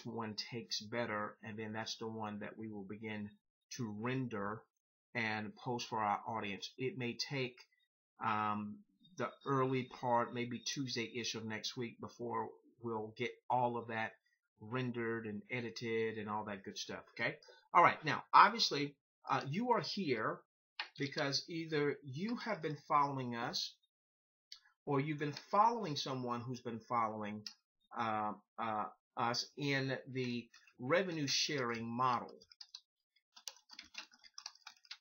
one takes better, and then that's the one that we will begin to render and post for our audience. It may take the early part, maybe Tuesday-ish of next week, before we'll get all of that rendered and edited and all that good stuff. Okay. All right. Now, obviously, you are here because either you have been following us, or you've been following someone who's been following us in the revenue sharing model.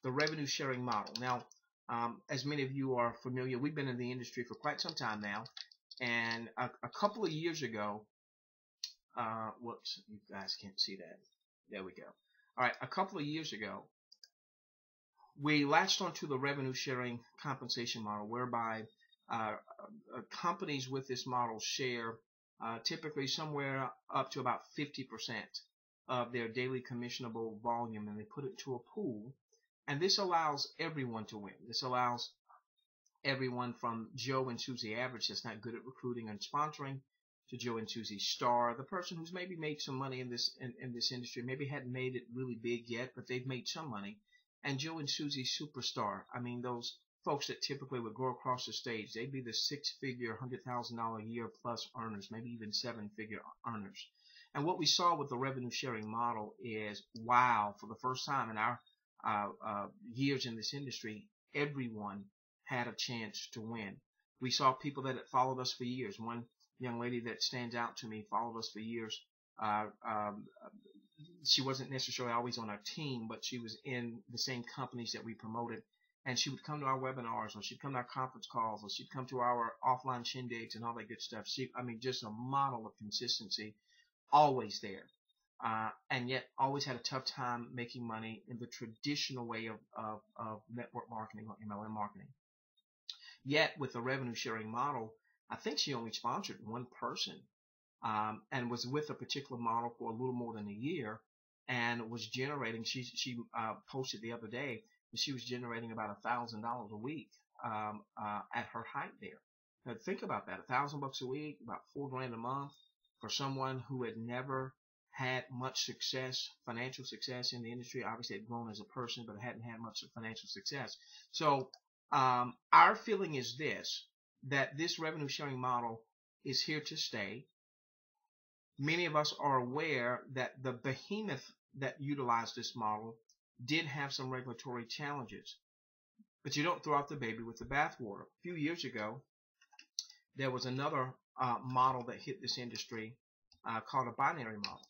The revenue sharing model. Now, as many of you are familiar, we've been in the industry for quite some time now, and a couple of years ago, whoops, you guys can't see that. There we go. All right, a couple of years ago, we latched onto the revenue sharing compensation model, whereby companies with this model share typically somewhere up to about 50% of their daily commissionable volume, and they put it to a pool. And this allows everyone to win. This allows everyone from Joe and Susie Average that's not good at recruiting and sponsoring, to Joe and Susie Star, the person who's maybe made some money in this industry, maybe hadn't made it really big yet, but they've made some money, and Joe and Susie Superstar. I mean, those folks that typically would go across the stage, they'd be the six-figure, $100,000 a year plus earners, maybe even seven-figure earners. And what we saw with the revenue sharing model is, wow, for the first time in our years in this industry, everyone had a chance to win. We saw people that had followed us for years. One young lady that stands out to me followed us for years. She wasn't necessarily always on our team, but she was in the same companies that we promoted, and she would come to our webinars, or she'd come to our conference calls, or she'd come to our offline shindigs and all that good stuff. I mean, just a model of consistency, always there. And yet always had a tough time making money in the traditional way of network marketing or MLM marketing. Yet with the revenue sharing model, I think she only sponsored one person, and was with a particular model for a little more than a year, and was generating, she posted the other day that she was generating about $1,000 a week at her height there. Now think about that, $1,000 a week, about $4,000 a month, for someone who had never had much success, financial success in the industry. Obviously had grown as a person, but hadn't had much financial success. So our feeling is this, that this revenue sharing model is here to stay. Many of us are aware that the behemoth that utilized this model did have some regulatory challenges, but you don't throw out the baby with the bathwater. A few years ago, there was another model that hit this industry called a binary model.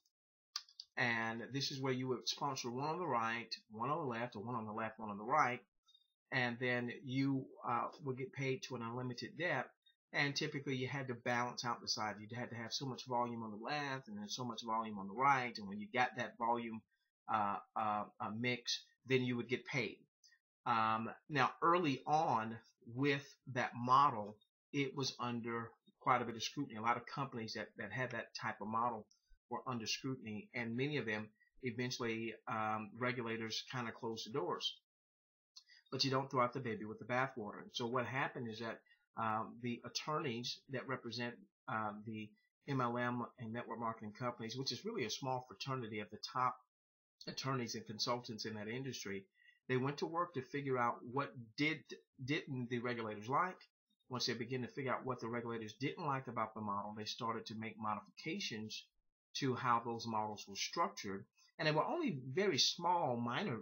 And this is where you would sponsor one on the right, one on the left, or one on the left, one on the right, and then you would get paid to an unlimited depth. And typically you had to balance out the side. You had to have so much volume on the left and then so much volume on the right. And when you got that volume mix, then you would get paid. Now, early on with that model, it was under quite a bit of scrutiny. A lot of companies that had that type of model were under scrutiny, and many of them eventually regulators kind of closed the doors. But you don't throw out the baby with the bathwater. So what happened is that the attorneys that represent the MLM and network marketing companies, which is really a small fraternity of the top attorneys and consultants in that industry, they went to work to figure out what didn't the regulators like. Once they began to figure out what the regulators didn't like about the model, they started to make modifications to how those models were structured, and they were only very small, minor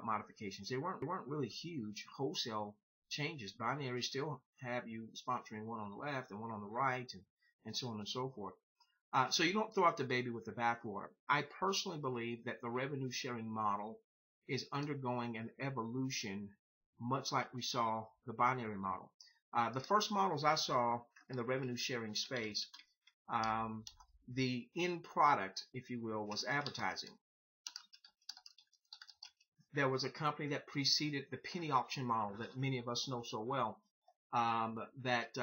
modifications. They weren't really huge wholesale changes. Binary still have you sponsoring one on the left and one on the right, and so on and so forth. So you don't throw out the baby with the bathwater. I personally believe that the revenue sharing model is undergoing an evolution, much like we saw the binary model. The first models I saw in the revenue sharing space, the end product, if you will, was advertising. There was a company that preceded the penny auction model that many of us know so well, that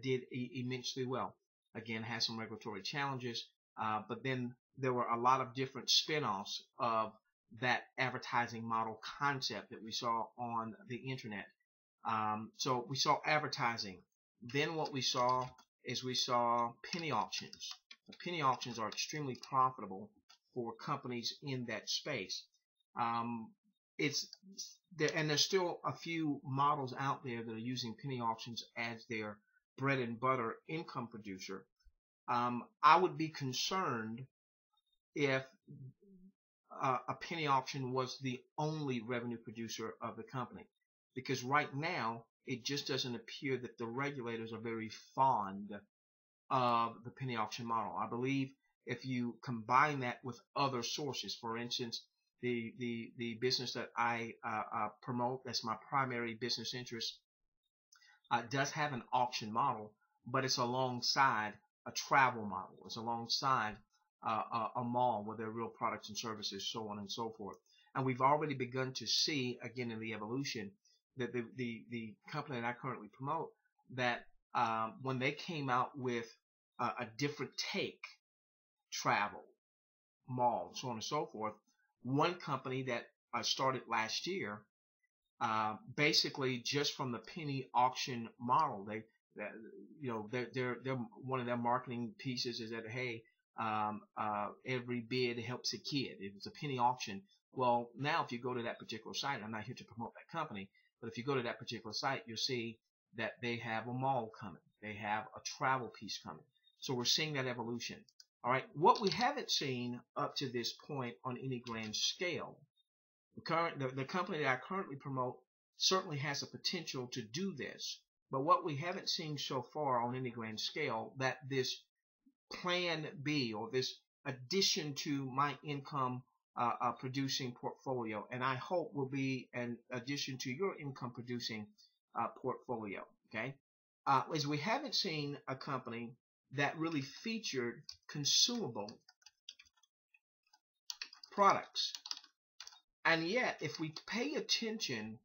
did immensely well. Again, had some regulatory challenges, but then there were a lot of different spin-offs of that advertising model concept that we saw on the internet. So we saw advertising. Then what we saw is we saw penny auctions. penny auctions are extremely profitable for companies in that space. There's still a few models out there that are using penny auctions as their bread and butter income producer. I would be concerned if a penny auction was the only revenue producer of the company, because right now it just doesn't appear that the regulators are very fond of the penny auction model. I believe if you combine that with other sources, for instance, the business that I promote, that's my primary business interest, does have an auction model, but it's alongside a travel model. It's alongside a mall where there are real products and services, so on and so forth. And we've already begun to see, again, in the evolution, that the company that I currently promote, that when they came out with a different take, travel, mall, so on and so forth, one company that started last year, basically just from the penny auction model, they're one of their marketing pieces is that, hey, every bid helps a kid. It was a penny auction. Well, now if you go to that particular site, I'm not here to promote that company, but if you go to that particular site, you'll see that they have a mall coming. They have a travel piece coming. So we're seeing that evolution. All right. What we haven't seen up to this point on any grand scale, the company that I currently promote certainly has a potential to do this. But what we haven't seen so far on any grand scale, that this plan B, or this addition to my income producing portfolio, and I hope will be an addition to your income producing portfolio, okay, is we haven't seen a company that really featured consumable products. And yet, if we pay attention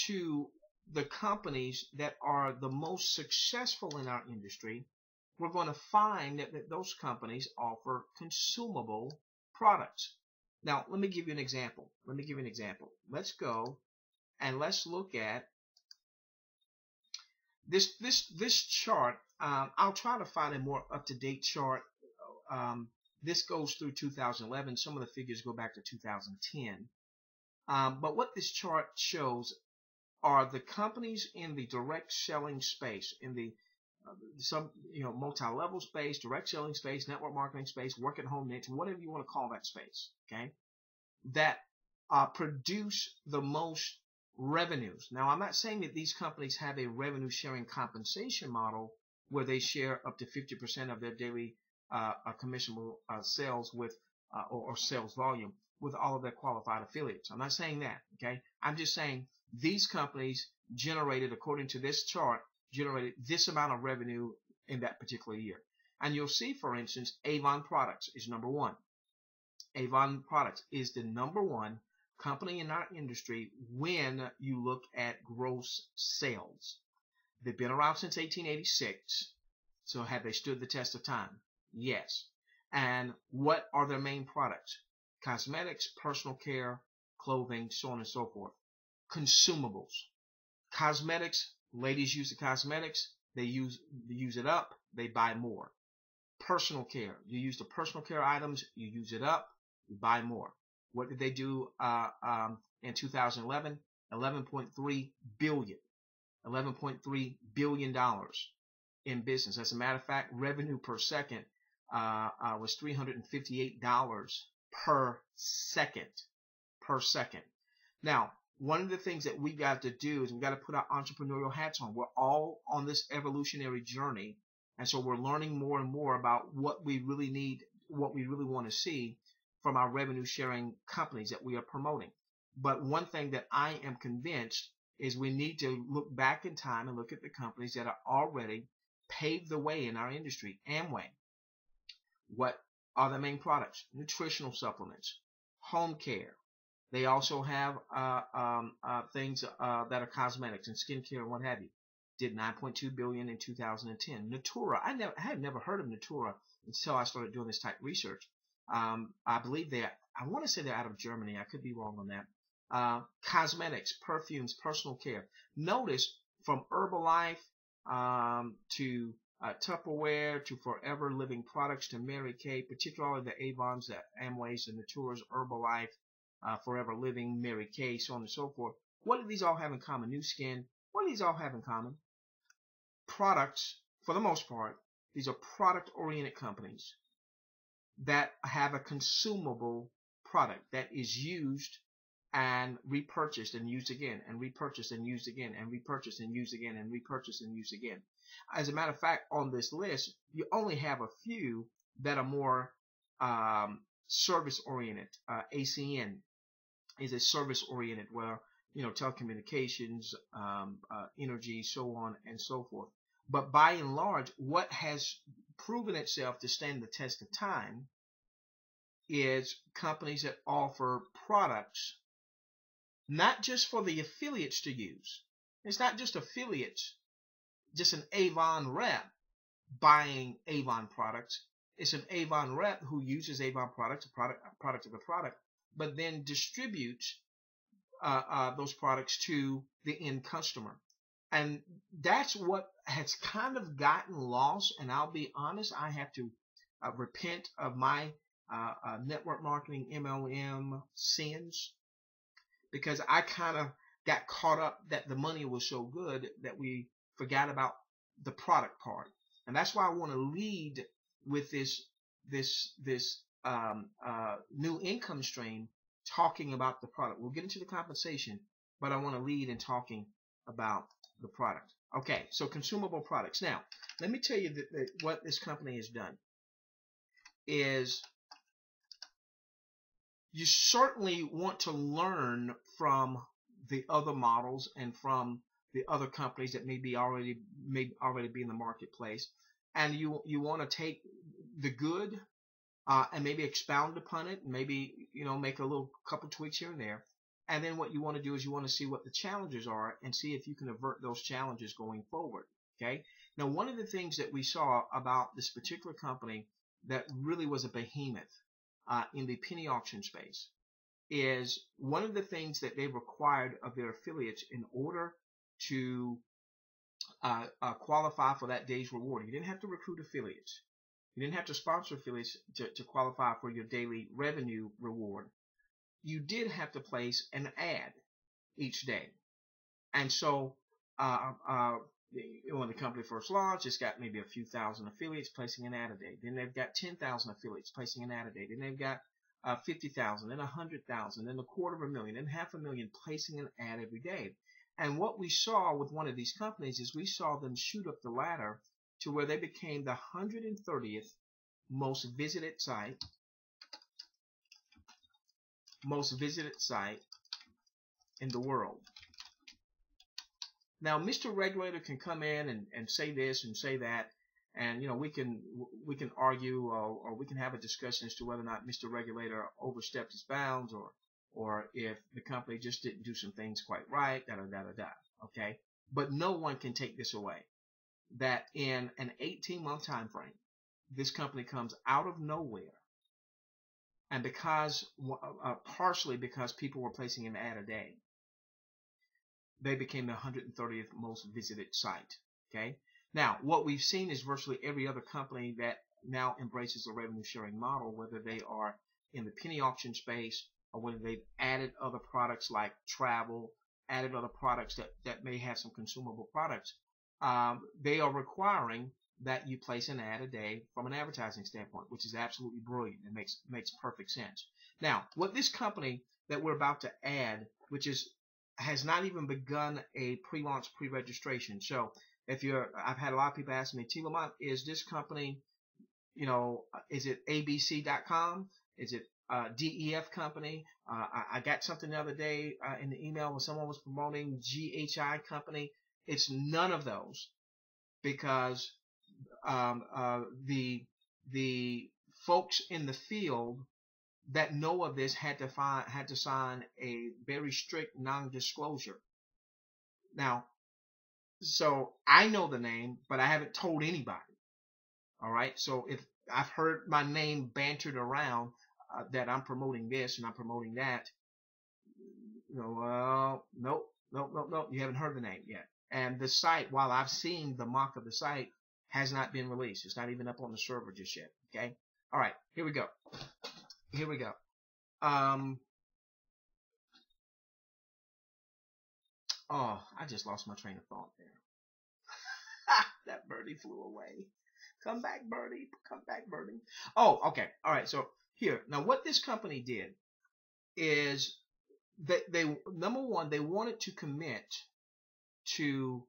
to the companies that are the most successful in our industry, we're going to find that those companies offer consumable products. Now, let me give you an example. Let's go and let's look at this chart. I'll try to find a more up-to-date chart. This goes through 2011. Some of the figures go back to 2010. But what this chart shows are the companies in the direct selling space, in the multi-level space, direct selling space, network marketing space, work at home niche, whatever you want to call that space, okay, that produce the most revenues. Now, I'm not saying that these companies have a revenue sharing compensation model where they share up to 50% of their daily commissionable sales with or sales volume with all of their qualified affiliates. I'm not saying that, okay? I'm just saying these companies generated, according to this chart, generated this amount of revenue in that particular year. And you'll see, for instance, Avon Products is number one. Avon Products is the number one company in our industry when you look at gross sales. They've been around since 1886. So have they stood the test of time? Yes. And what are their main products? Cosmetics, personal care, clothing, so on and so forth. Consumables. Cosmetics, ladies use the cosmetics, they use it up, they buy more. Personal care, you use the personal care items, you use it up, you buy more. What did they do in 2011? $11.3 billion. $11.3 billion in business. As a matter of fact, revenue per second was $358 per second. Now, one of the things that we got to do is we got to put our entrepreneurial hats on. We're all on this evolutionary journey, and so we're learning more and more about what we really need, what we really want to see from our revenue sharing companies that we are promoting. But one thing that I am convinced is we need to look back in time and look at the companies that are already paved the way in our industry. Amway. What are the main products? Nutritional supplements, home care. They also have things that are cosmetics and skincare and what have you. Did $9.2 billion in 2010. Natura. I had never heard of Natura until I started doing this type of research. I believe I want to say they're out of Germany. I could be wrong on that. Cosmetics, perfumes, personal care. Notice from Herbalife to Tupperware to Forever Living Products to Mary Kay, particularly the Avons, the Amways, the Natura's, Herbalife, Forever Living, Mary Kay, so on and so forth. What do these all have in common? New Skin. What do these all have in common? Products, for the most part, these are product-oriented companies that have a consumable product that is used and repurchased and used again, and repurchased and used again, and repurchased and used again, and repurchased and used again. As a matter of fact, on this list, you only have a few that are more service-oriented. ACN is a service-oriented, where, you know, telecommunications, energy, so on and so forth. But by and large, what has proven itself to stand the test of time is companies that offer products not just for the affiliates to use. It's not just affiliates, just an Avon rep buying Avon products. It's an Avon rep who uses Avon products, a product of a product, but then distributes those products to the end customer. And that's what has kind of gotten lost. And I'll be honest, I have to repent of my network marketing MLM sins, because I kind of got caught up that the money was so good that we forgot about the product part. And that's why I want to lead with this new income stream, talking about the product. We'll get into the compensation, but I want to lead in talking about the product. Okay, so consumable products. Now, let me tell you that what this company has done is, you certainly want to learn from the other models and from the other companies that may already be in the marketplace, and you want to take the good and maybe expound upon it, and maybe, you know, make a little couple tweaks here and there. And then what you want to do is you want to see what the challenges are and see if you can avert those challenges going forward. Okay. Now, one of the things that we saw about this particular company that really was a behemoth in the penny auction space is one of the things that they required of their affiliates in order to qualify for that day's reward. You didn't have to recruit affiliates. You didn't have to sponsor affiliates to qualify for your daily revenue reward. You did have to place an ad each day. And so when the company first launched, it's got maybe a few thousand affiliates placing an ad a day. Then they've got 10,000 affiliates placing an ad a day. Then they've got 50,000, then 100,000, then 250,000, then 500,000 placing an ad every day. And what we saw with one of these companies is we saw them shoot up the ladder to where they became the 130th most visited site in the world. Now, Mr. Regulator can come in and say this and say that, and, you know, we can argue or we can have a discussion as to whether or not Mr. Regulator overstepped his bounds, or if the company just didn't do some things quite right, okay? But no one can take this away, that in an 18-month time frame, this company comes out of nowhere, and because partially because people were placing an ad a day, they became the 130th most visited site. Okay. Now, what we've seen is virtually every other company that now embraces a revenue sharing model, whether they are in the penny auction space or whether they've added other products like travel, added other products that may have some consumable products, they are requiring that you place an ad a day from an advertising standpoint, which is absolutely brilliant. It makes perfect sense. Now, what this company that we're about to add, which has not even begun a pre-launch pre-registration. So I've had a lot of people ask me, T. Lamont, is this company, you know, is it abc.com? Is it DEF company? I got something the other day in the email when someone was promoting GHI company. It's none of those, because the folks in the field that know of this had to sign a very strict non-disclosure. Now, so I know the name, but I haven't told anybody. All right. So if I've heard my name bantered around that I'm promoting this and I'm promoting that, you know, well, nope. You haven't heard the name yet. And the site, while I've seen the mock of the site, has not been released. It's not even up on the server just yet. Okay. All right. Here we go. Here we go. Oh, I just lost my train of thought there. That birdie flew away. Come back, birdie. Come back, birdie. Oh, okay. All right. So here, now what this company did is that they, number one, they wanted to commit to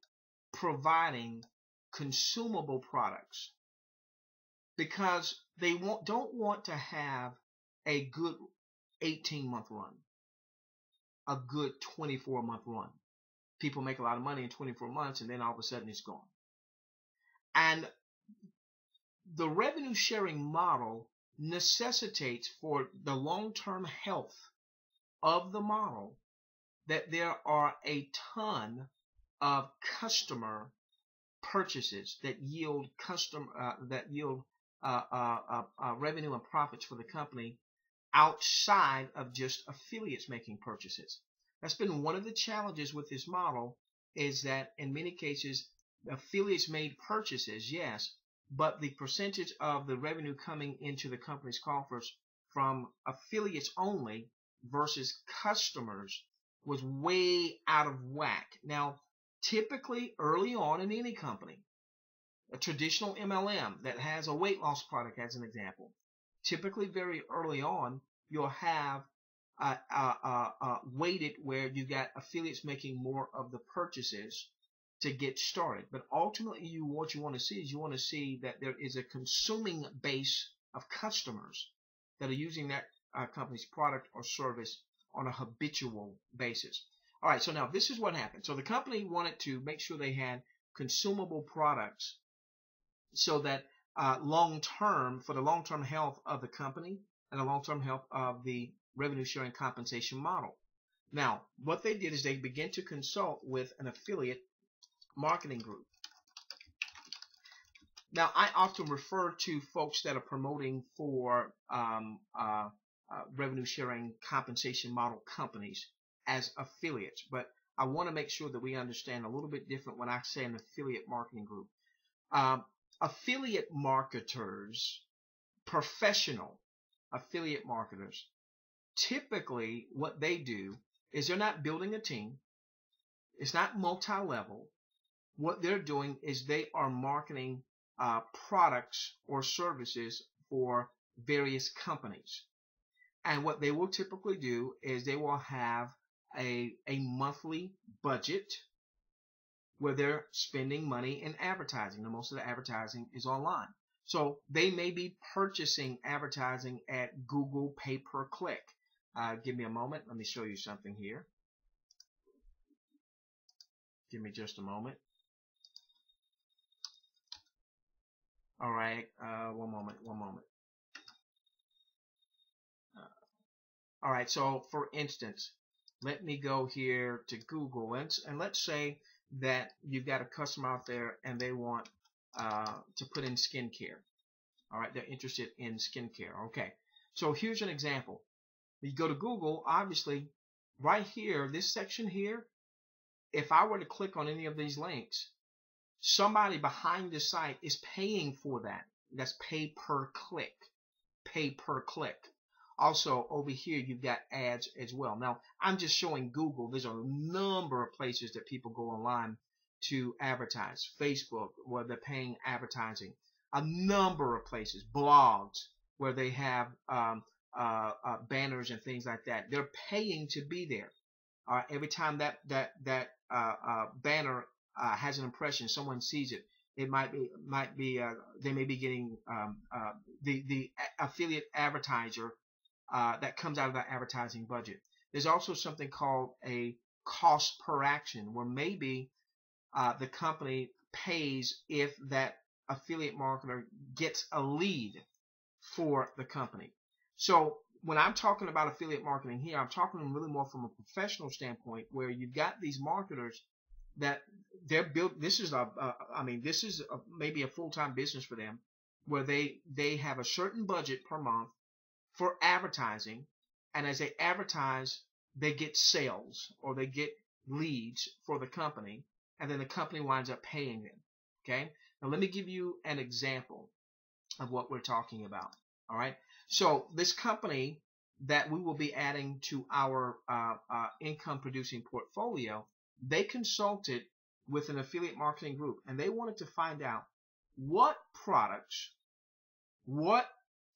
providing consumable products because they don't want to have a good 18-month run, a good 24-month run. People make a lot of money in 24 months and then all of a sudden it's gone. And the revenue sharing model necessitates for the long-term health of the model that there are a ton of customer purchases that yield revenue and profits for the company outside of just affiliates making purchases. That's been one of the challenges with this model, is that in many cases affiliates made purchases, yes, but the percentage of the revenue coming into the company's coffers from affiliates only versus customers was way out of whack. Now, typically early on in any company, a traditional MLM that has a weight loss product as an example, typically very early on you'll have weighted where you got affiliates making more of the purchases to get started. But ultimately what you want to see is you want to see that there is a consuming base of customers that are using that company's product or service on a habitual basis. All right, so now this is what happened. So the company wanted to make sure they had consumable products so that long-term, for the long-term health of the company and the long-term health of the revenue sharing compensation model. Now, what they did is they began to consult with an affiliate marketing group. Now, I often refer to folks that are promoting for revenue sharing compensation model companies as affiliates, but I want to make sure that we understand a little bit different when I say an affiliate marketing group. Affiliate marketers, professional affiliate marketers, typically what they do is they're not building a team. It's not multi-level. What they're doing is they are marketing products or services for various companies. And what they will typically do is they will have a monthly budget where they're spending money in advertising. Now, most of the advertising is online. So they may be purchasing advertising at Google pay-per-click. Give me a moment. Let me show you something here. Give me just a moment. All right, one moment. All right, so for instance, let me go here to Google, and let's say that you've got a customer out there and they want to put in skincare. All right, they're interested in skincare. Okay, so here's an example. You go to Google, obviously, right here, this section here, if I were to click on any of these links, somebody behind the site is paying for that. That's pay per click. Pay per click. Also, over here, you've got ads as well. Now, I'm just showing Google. There's a number of places that people go online to advertise. Facebook, where they're paying advertising. A number of places. Blogs, where they have banners and things like that. They're paying to be there. Every time that banner has an impression, someone sees it. It might be they may be getting the affiliate advertiser that comes out of that advertising budget. There's also something called a cost per action, where maybe the company pays if that affiliate marketer gets a lead for the company. So when I'm talking about affiliate marketing here, I'm talking really more from a professional standpoint, where you've got these marketers that they're built. This is maybe a full-time business for them, where they have a certain budget per month for advertising, and as they advertise, they get sales or they get leads for the company, and then the company winds up paying them. Okay, Now, let me give you an example of what we're talking about. All right. So this company that we will be adding to our income producing portfolio, they consulted with an affiliate marketing group, and they wanted to find out what products, what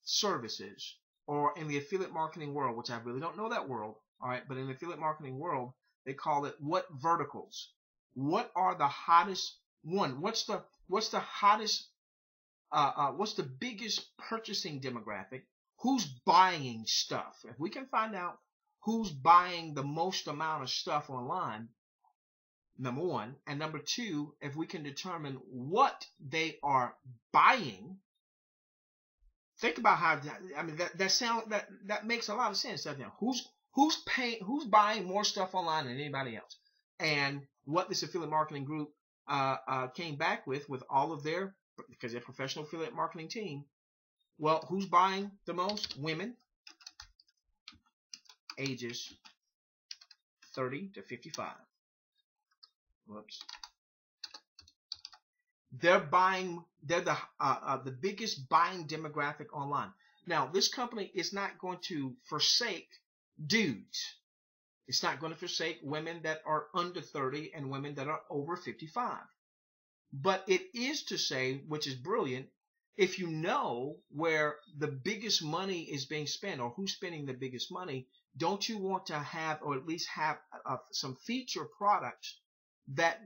services, or in the affiliate marketing world, which I really don't know that world, all right, but in the affiliate marketing world, they call it what verticals. What are the hottest one? What's the hottest? What's the biggest purchasing demographic? Who's buying stuff? If we can find out who's buying the most amount of stuff online, number one, and number two, if we can determine what they are buying. Think about how, I mean, that makes a lot of sense, doesn't it? Who's buying more stuff online than anybody else? And what this affiliate marketing group came back with all of their, because they're a professional affiliate marketing team. Well, who's buying the most? Women, ages 30 to 55. Whoops. They're the biggest buying demographic online. Now, this company is not going to forsake dudes. It's not going to forsake women that are under 30 and women that are over 55. But it is to say, which is brilliant, if you know where the biggest money is being spent or who's spending the biggest money, don't you want to have, or at least have some feature products that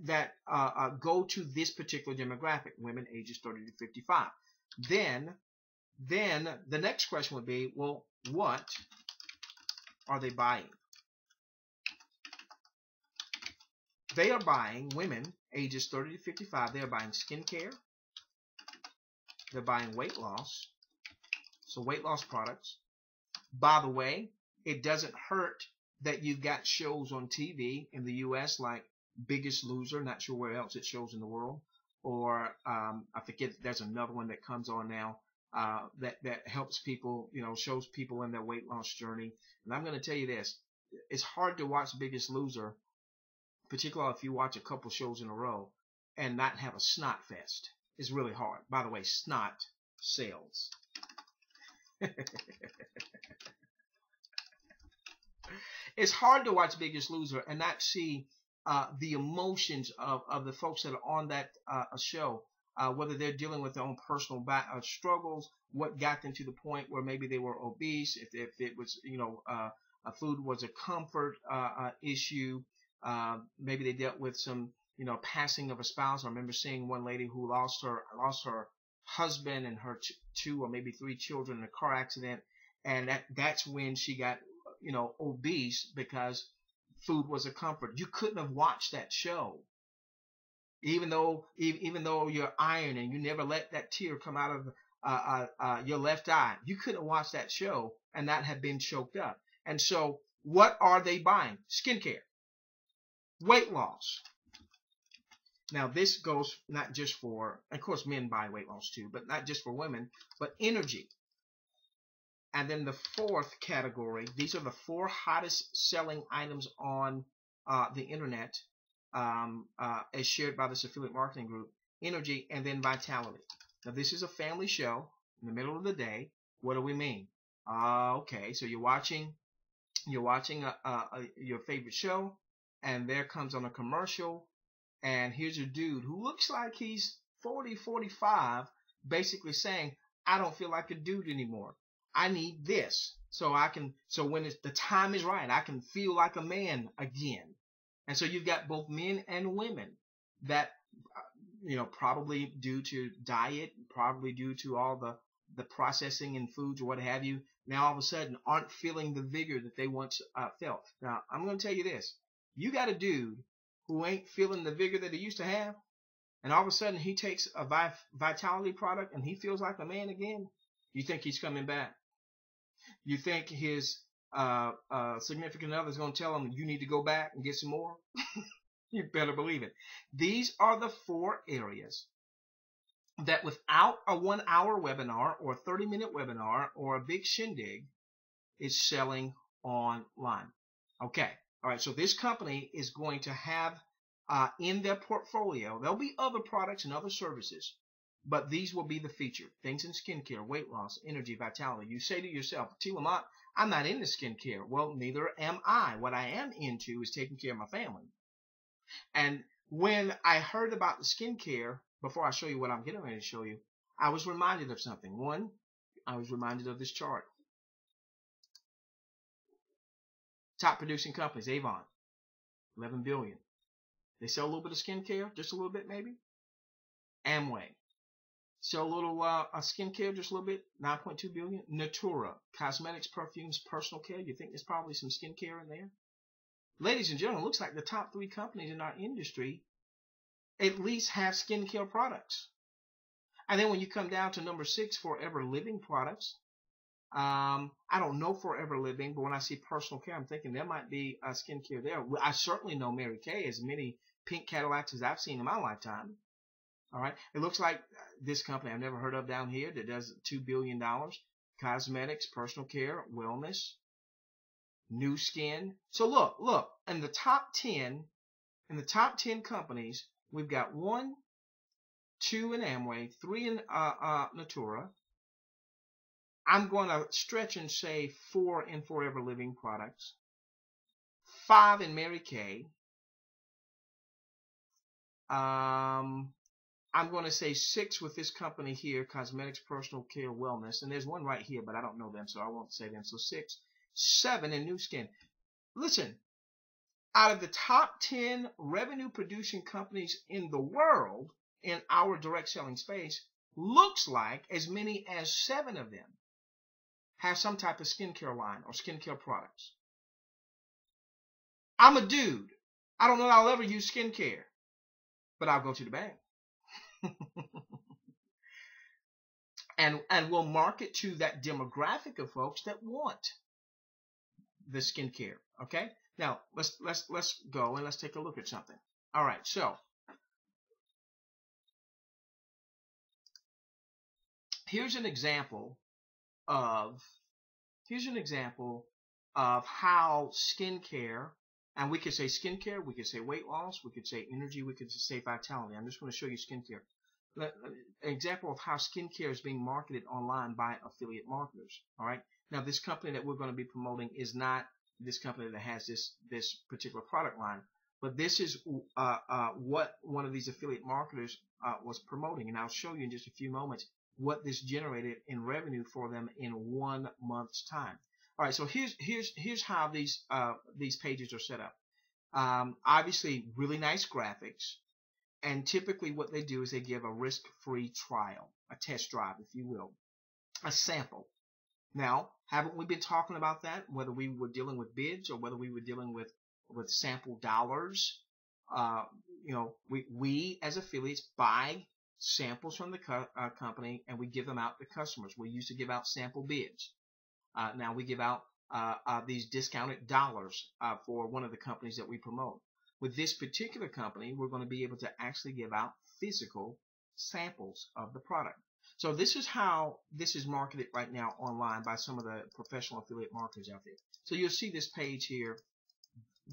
go to this particular demographic, women ages 30 to 55. Then the next question would be, well, what are they buying? They are buying, women ages 30 to 55, they are buying skincare, they're buying weight loss, so weight loss products. By the way, it doesn't hurt that you've got shows on TV in the U.S. like Biggest Loser, not sure where else it shows in the world, or I forget, there's another one that comes on now that helps people, shows people in their weight loss journey. And I'm going to tell you this, it's hard to watch Biggest Loser, particularly if you watch a couple shows in a row, and not have a snot fest. It's really hard. By the way, snot sells. It's hard to watch Biggest Loser and not see the emotions of the folks that are on that show, whether they're dealing with their own personal struggles, what got them to the point where maybe they were obese, if it was, food was a comfort issue, maybe they dealt with some, passing of a spouse. I remember seeing one lady who lost her husband and her two or maybe three children in a car accident, and that's when she got, obese because food was a comfort. You couldn't have watched that show, even though you're iron and you never let that tear come out of your left eye. You couldn't watch that show and not have been choked up. And so, what are they buying? Skincare, weight loss. Now, this goes not just for, of course, men buy weight loss too, but not just for women, but energy. And then the fourth category, these are the four hottest selling items on the internet as shared by this affiliate marketing group: energy and then vitality. Now, this is a family show in the middle of the day. What do we mean? Okay, so you're watching your favorite show, and there comes on a commercial, and here's a dude who looks like he's 40, 45, basically saying, I don't feel like a dude anymore. I need this so when the time is right, I can feel like a man again. And so you've got both men and women that, probably due to diet, probably due to all the processing in foods or what have you, now all of a sudden aren't feeling the vigor that they once felt. Now, I'm going to tell you this. You got a dude who ain't feeling the vigor that he used to have, and all of a sudden he takes a vitality product and he feels like a man again. You think he's coming back? You think his significant other is going to tell him, you need to go back and get some more? You better believe it. These are the four areas that without a 1-hour webinar or a 30-minute webinar or a big shindig is selling online. Okay. All right. So this company is going to have in their portfolio, there'll be other products and other services, But these will be the feature. Things in skincare, weight loss, energy, vitality. You say to yourself, T. Lamont, I'm not into skincare. Well, neither am I. What I am into is taking care of my family. And when I heard about the skincare, before I show you what I'm getting ready to show you, I was reminded of something. One, I was reminded of this chart. Top producing companies, Avon, 11 billion. They sell a little bit of skincare, just a little bit maybe. Amway, sell a little skincare, just a little bit, 9.2 billion. Natura, cosmetics, perfumes, personal care. You think there's probably some skincare in there? Ladies and gentlemen, it looks like the top 3 companies in our industry at least have skincare products. And then when you come down to number 6, Forever Living products. I don't know Forever Living, but when I see personal care, I'm thinking there might be skincare there. I certainly know Mary Kay, as many pink Cadillacs as I've seen in my lifetime. All right. It looks like this company I've never heard of down here that does $2 billion. Cosmetics, personal care, wellness, new skin. So look, in the top 10 companies, we've got 1, 2 in Amway, 3 in Natura. I'm going to stretch and say 4 in Forever Living products, 5 in Mary Kay. I'm going to say 6 with this company here, cosmetics, personal care, wellness. And there's one right here, but I don't know them, so I won't say them. So 6, 7 in new skin. Listen, out of the top 10 revenue producing companies in the world in our direct selling space, looks like as many as 7 of them have some type of skincare line or skincare products. I'm a dude. I don't know that I'll ever use skincare, but I'll go to the bank. and we'll market to that demographic of folks that want the skincare. Okay? Now let's go and let's take a look at something. All right, so here's an example of how skincare, and we could say skincare, we could say weight loss, we could say energy, we could say vitality. I'm just going to show you skincare. An example of how skincare is being marketed online by affiliate marketers. All right. Now, this company that we're going to be promoting is not this company that has this particular product line, but this is what one of these affiliate marketers was promoting, and I'll show you in just a few moments what this generated in revenue for them in 1 month's time. All right, so here's how these pages are set up. Obviously, really nice graphics, and typically what they do is they give a risk-free trial, a test drive, if you will, a sample. Now, haven't we been talking about that? Whether we were dealing with bids or whether we were dealing with sample dollars, we as affiliates buy samples from the company and we give them out to customers. We used to give out sample bids. Now we give out these discounted dollars for one of the companies that we promote. With this particular company, we're going to be able to actually give out physical samples of the product. So this is how this is marketed right now online by some of the professional affiliate marketers out there. So you'll see this page here,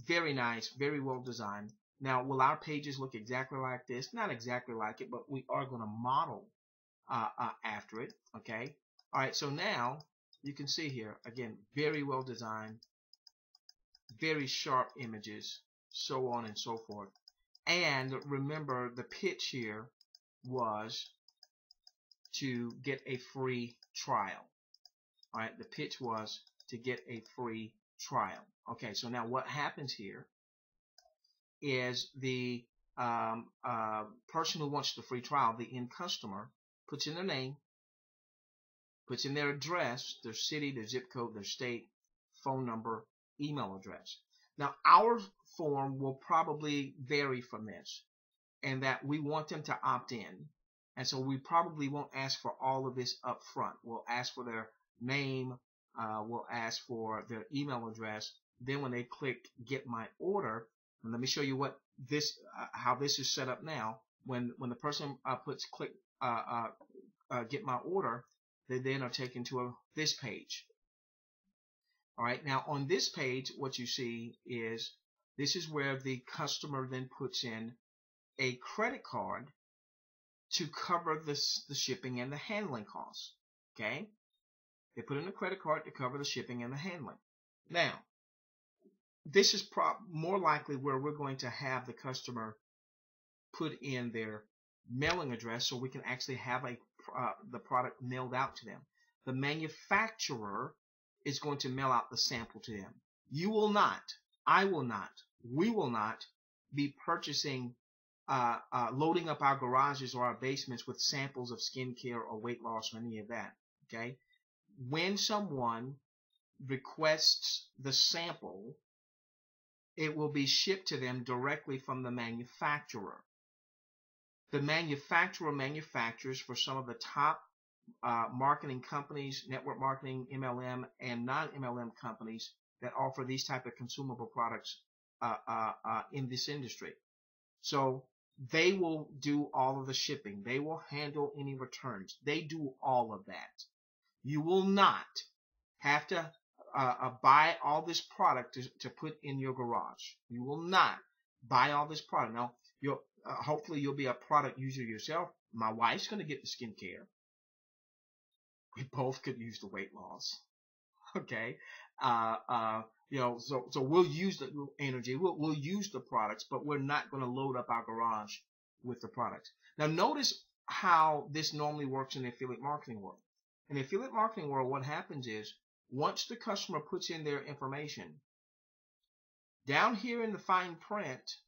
very nice, very well designed. Now, will our pages look exactly like this? Not exactly like it, but we are going to model after it, okay? All right, so now you can see here, again, very well designed, very sharp images, so on and so forth. And remember, the pitch here was to get a free trial. All right, the pitch was to get a free trial. Okay, so now what happens here is the person who wants the free trial, the end customer, puts in their name, puts in their address, their city, their zip code, their state, phone number, email address. Now, our form will probably vary from this, in that we want them to opt in. And so we probably won't ask for all of this up front. We'll ask for their name, we'll ask for their email address. Then when they click Get My Order, and let me show you what this, how this is set up now. When the person puts click Get My Order, they then are taken to this page. All right, now on this page, what you see is this is where the customer then puts in a credit card to cover the shipping and the handling costs. Okay? They put in a credit card to cover the shipping and the handling. Now, this is more likely where we're going to have the customer put in their mailing address so we can actually have the product mailed out to them. The manufacturer is going to mail out the sample to them. You will not, I will not, we will not be purchasing, loading up our garages or our basements with samples of skincare or weight loss or any of that. Okay? When someone requests the sample, it will be shipped to them directly from the manufacturer. The manufacturer manufactures for some of the top marketing companies, network marketing, MLM, and non-MLM companies that offer these type of consumable products in this industry. So they will do all of the shipping. They will handle any returns. They do all of that. You will not have to buy all this product to put in your garage. You will not buy all this product. Now, hopefully you'll be a product user yourself. My wife's going to get the skincare. We both could use the weight loss. Okay. So we'll use the energy. We'll use the products, but we're not going to load up our garage with the products. Now, notice how this normally works in the affiliate marketing world. In the affiliate marketing world, what happens is once the customer puts in their information, down here in the fine print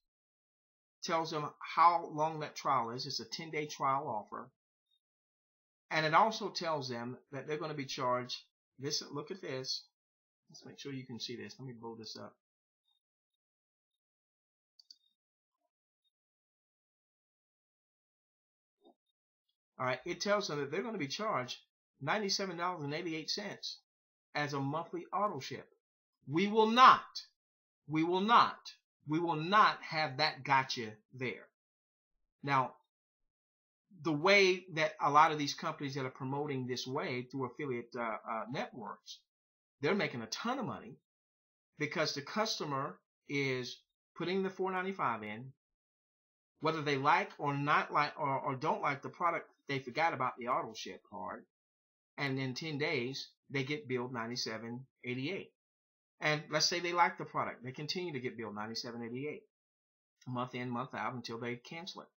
tells them how long that trial is. It's a 10-day trial offer. And it also tells them that they're going to be charged this. Look at this. Let's make sure you can see this. Let me blow this up. All right. It tells them that they're going to be charged $97.88 as a monthly auto ship. We will not have that gotcha there. Now, the way that a lot of these companies that are promoting this way through affiliate networks, they're making a ton of money because the customer is putting the $4.95 in, whether they like or not like or don't like the product, they forgot about the auto ship part, and in 10 days they get billed $97.88. And let's say they like the product, they continue to get billed $97.88 month in, month out until they cancel it.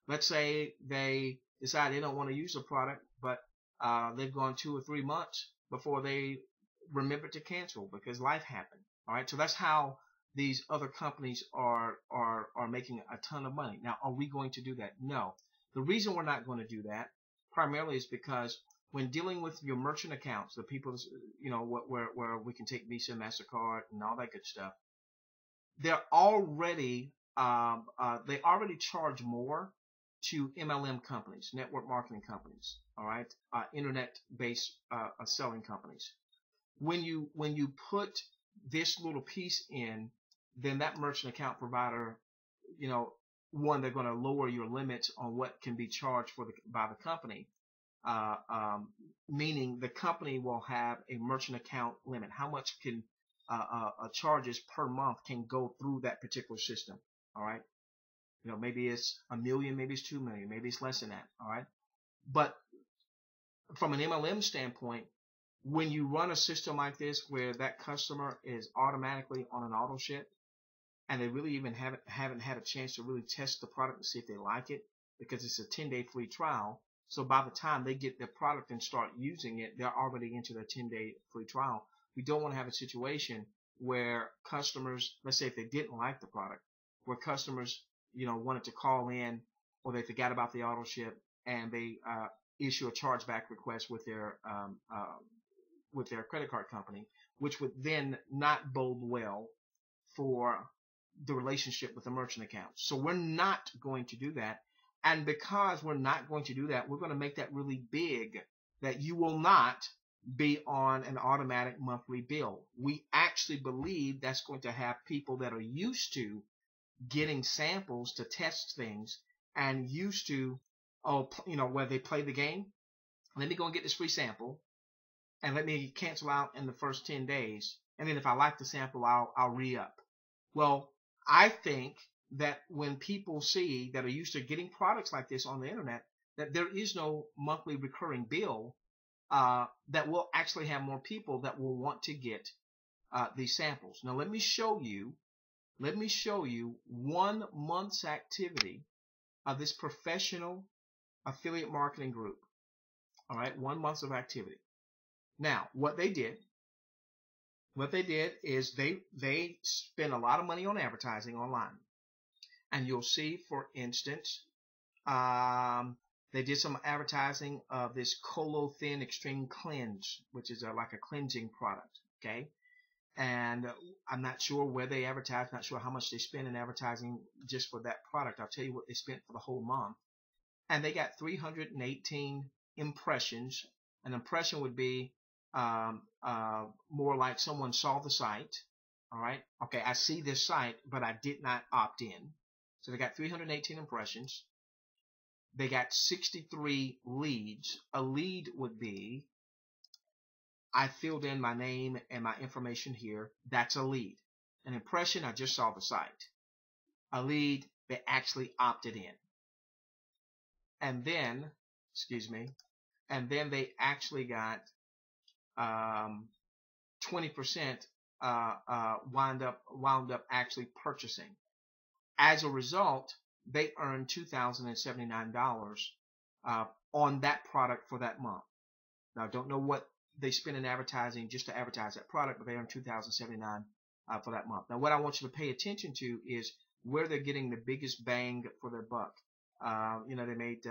Let's say they decide they don't want to use the product, but they've gone 2 or 3 months before they remember to cancel because life happened. All right, so that's how these other companies are making a ton of money. Now, are we going to do that? No. The reason we're not going to do that primarily is because when dealing with your merchant accounts, the people, where we can take Visa, MasterCard, and all that good stuff, they're already they already charge more to MLM companies, network marketing companies, all right, internet-based selling companies. When you put this little piece in, then that merchant account provider, one, they're going to lower your limits on what can be charged by the company, meaning the company will have a merchant account limit. How much can charges per month can go through that particular system, all right? Maybe it's $1 million, maybe it's $2 million, maybe it's less than that, all right? But from an MLM standpoint, when you run a system like this where that customer is automatically on an auto ship and they really even haven't had a chance to really test the product and see if they like it because it's a 10-day free trial. So by the time they get their product and start using it, they're already into their 10-day free trial. We don't want to have a situation where customers, let's say if they didn't like the product, where customers wanted to call in or they forgot about the auto ship and they issue a chargeback request with their credit card company, which would then not bode well for the relationship with the merchant account. So we're not going to do that. And because we're not going to do that, we're going to make that really big that you will not be on an automatic monthly bill. We actually believe that's going to have people that are used to getting samples to test things and used to, where they play the game. Let me go and get this free sample and let me cancel out in the first 10 days. And then if I like the sample, I'll re-up. Well, I think that when people see that are used to getting products like this on the internet, that there is no monthly recurring bill that will actually have more people that will want to get these samples. Now let me show you 1 month's activity of this professional affiliate marketing group. All right, 1 month of activity. Now what they did is they spent a lot of money on advertising online. And you'll see, for instance, they did some advertising of this Colo Thin Extreme Cleanse, which is like a cleansing product, okay? And I'm not sure where they advertised, not sure how much they spent in advertising just for that product. I'll tell you what they spent for the whole month. And they got 318 impressions. An impression would be more like someone saw the site, all right? Okay, I see this site, but I did not opt in. So they got 318 impressions. They got 63 leads. A lead would be, I filled in my name and my information here. That's a lead. An impression, I just saw the site. A lead, they actually opted in. And then, and then they actually got 20% wound up actually purchasing. As a result, they earned $2,079 on that product for that month. Now, I don't know what they spent in advertising just to advertise that product, but they earned $2,079 for that month. Now, what I want you to pay attention to is where they're getting the biggest bang for their buck. You know, they made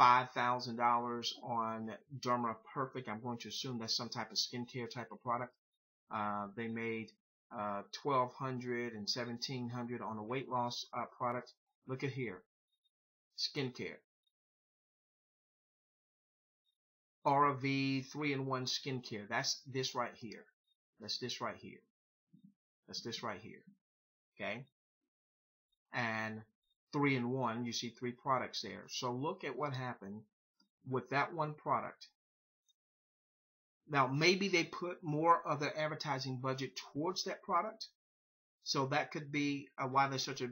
$5,000 on Derma Perfect. I'm going to assume that's some type of skincare type of product. They made $1,200 and $1,700 on a weight loss product. Look at here, skincare. RV 3-in-1 skincare. That's this right here. That's this right here. That's this right here. Okay. And 3-in-1, you see 3 products there. So look at what happened with that one product. Now, maybe they put more of their advertising budget towards that product. So that could be why there's such a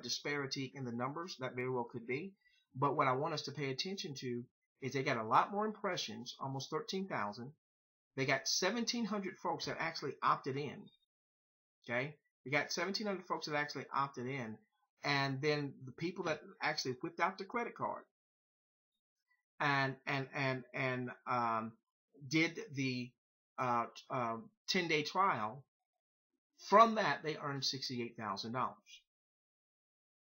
disparity in the numbers. That very well could be. But what I want us to pay attention to is they got a lot more impressions, almost 13,000. They got 1,700 folks that actually opted in. Okay? They got 1,700 folks that actually opted in. And then the people that actually whipped out the credit card and did the 10-day trial, from that they earned $68,000.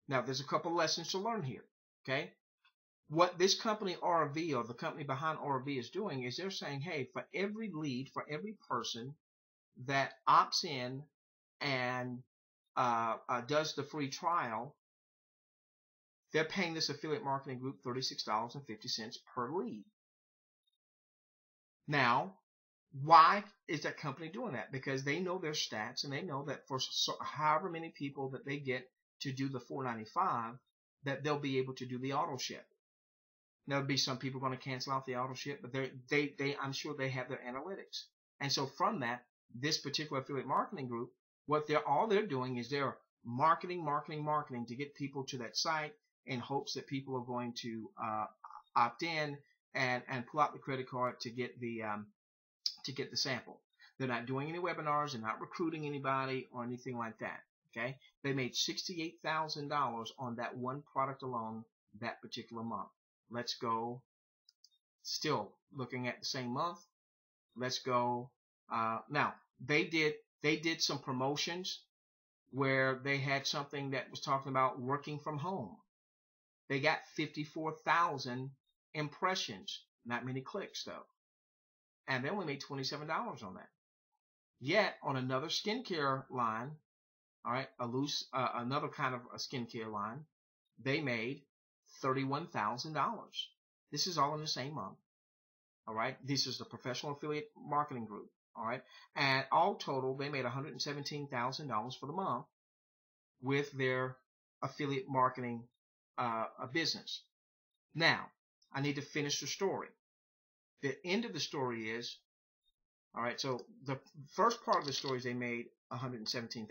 Now there's a couple lessons to learn here. Okay, what this company RV, or the company behind RV, is doing is they're saying, hey, for every lead, for every person that opts in and does the free trial, they're paying this affiliate marketing group $36.50 per lead. Now, why is that company doing that? Because they know their stats, and they know that for however many people that they get to do the $4.95, that they'll be able to do the auto ship. Now, there'll be some people going to cancel out the auto ship, but I'm sure they have their analytics. And so from that, this particular affiliate marketing group, all they're doing is they're marketing to get people to that site in hopes that people are going to opt in and pull out the credit card to get the sample. They're not doing any webinars. They're not recruiting anybody or anything like that. Okay, they made $68,000 on that one product alone that particular month. Let's go. Still looking at the same month. Let's go. Now they did some promotions where they had something that was talking about working from home. They got 54,000 impressions. Not many clicks though. And they only made $27 on that. Yet on another skincare line, all right, another kind of a skincare line, they made $31,000. This is all in the same month. All right, this is the professional affiliate marketing group. All right, and all total, they made $117,000 for the month with their affiliate marketing business. Now, I need to finish the story. The end of the story is, all right, so the first part of the story is they made $117,000.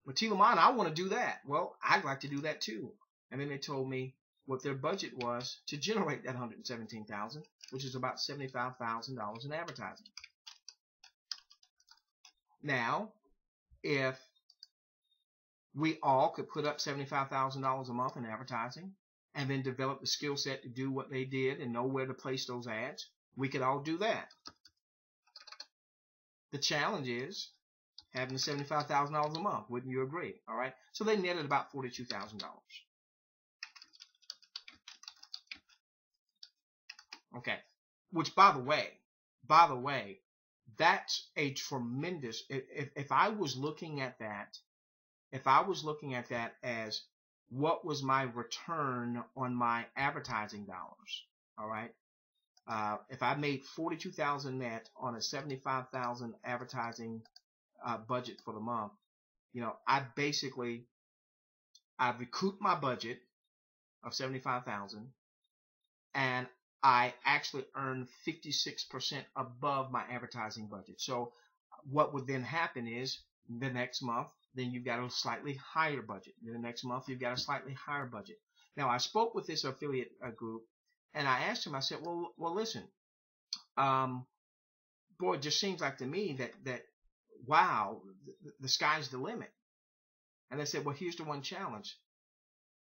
But Tilamon, I want to do that. Well, I'd like to do that too. And then they told me what their budget was to generate that $117,000, which is about $75,000 in advertising. Now, if we all could put up $75,000 a month in advertising and then develop the skill set to do what they did and know where to place those ads, we could all do that. The challenge is having the $75,000 a month. Wouldn't you agree? All right. So they netted about $42,000. Okay. Which, by the way, that's a tremendous. If I was looking at that, as what was my return on my advertising dollars, all right. If I made $42,000 net on a $75,000 advertising budget for the month, I recouped my budget of $75,000, and I actually earned 56% above my advertising budget. So what would then happen is the next month, then you've got a slightly higher budget. Then the next month, you've got a slightly higher budget. Now, I spoke with this affiliate group, and I asked him, I said, well, listen, boy, it just seems like to me that wow, the sky's the limit. And they said, well, here's the one challenge.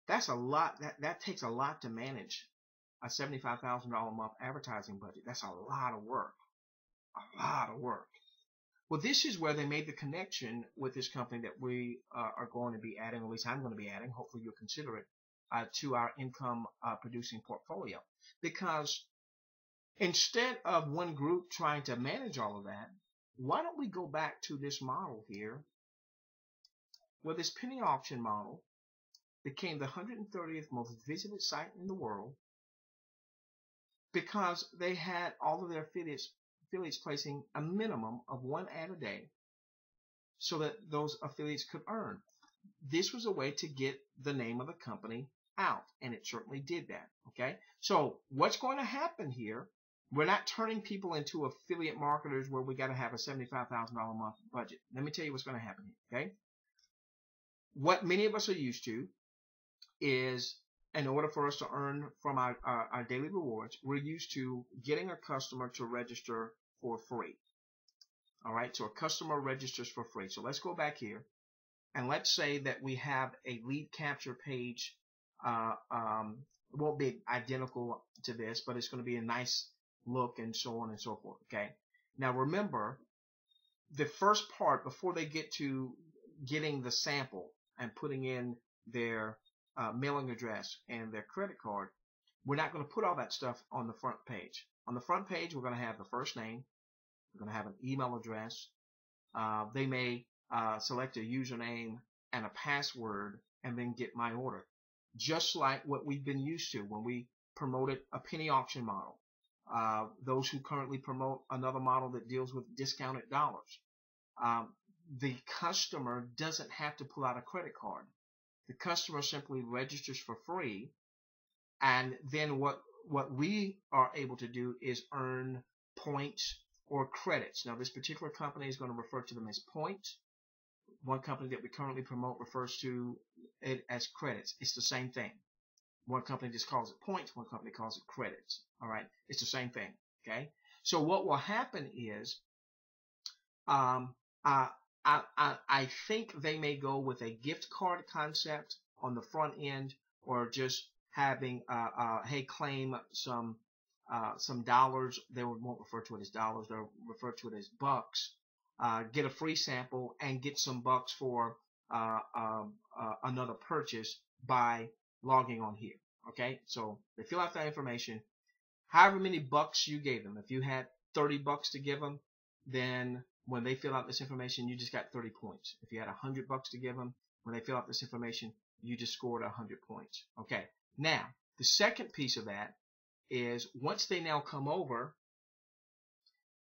That's a lot. That takes a lot to manage a $75,000 a month advertising budget. That's a lot of work. A lot of work. Well, this is where they made the connection with this company that we are going to be adding, or at least I'm going to be adding. Hopefully you'll consider it to our income producing portfolio. Because instead of one group trying to manage all of that, why don't we go back to this model here, where this penny auction model became the 130th most visited site in the world, because they had all of their affiliates placing a minimum of one ad a day so that those affiliates could earn. This was a way to get the name of the company out, and it certainly did that. Okay, so what's going to happen here? We're not turning people into affiliate marketers where we got to have a $75,000 a month budget. Let me tell you what's going to happen here. Okay, what many of us are used to is, in order for us to earn from our daily rewards, we're used to getting a customer to register for free. All right, so a customer registers for free. So let's go back here, and let's say that we have a lead capture page. It won't be identical to this, but it's going to be a nice look and so on and so forth. Okay, now remember, the first part, before they get to getting the sample and putting in their mailing address and their credit card, we're not going to put all that stuff on the front page. On the front page, we're going to have the first name. We're going to have an email address. They may select a username and a password and then get my order. Just like what we've been used to when we promoted a penny auction model. Those who currently promote another model that deals with discounted dollars. The customer doesn't have to pull out a credit card. The customer simply registers for free, and then what we are able to do is earn points or credits. Now, this particular company is going to refer to them as points. One company that we currently promote refers to it as credits. It's the same thing. One company just calls it points. One company calls it credits. All right, it's the same thing. Okay. So what will happen is, I think they may go with a gift card concept on the front end, or just having hey, claim some dollars. They won't refer to it as dollars. They'll refer to it as bucks. Get a free sample and get some bucks for another purchase by logging on here. Okay, so they fill out that information. However many bucks you gave them, if you had 30 bucks to give them, then when they fill out this information, you just got 30 points. If you had 100 bucks to give them, when they fill out this information, you just scored 100 points. Okay, now the second piece of that is, once they now come over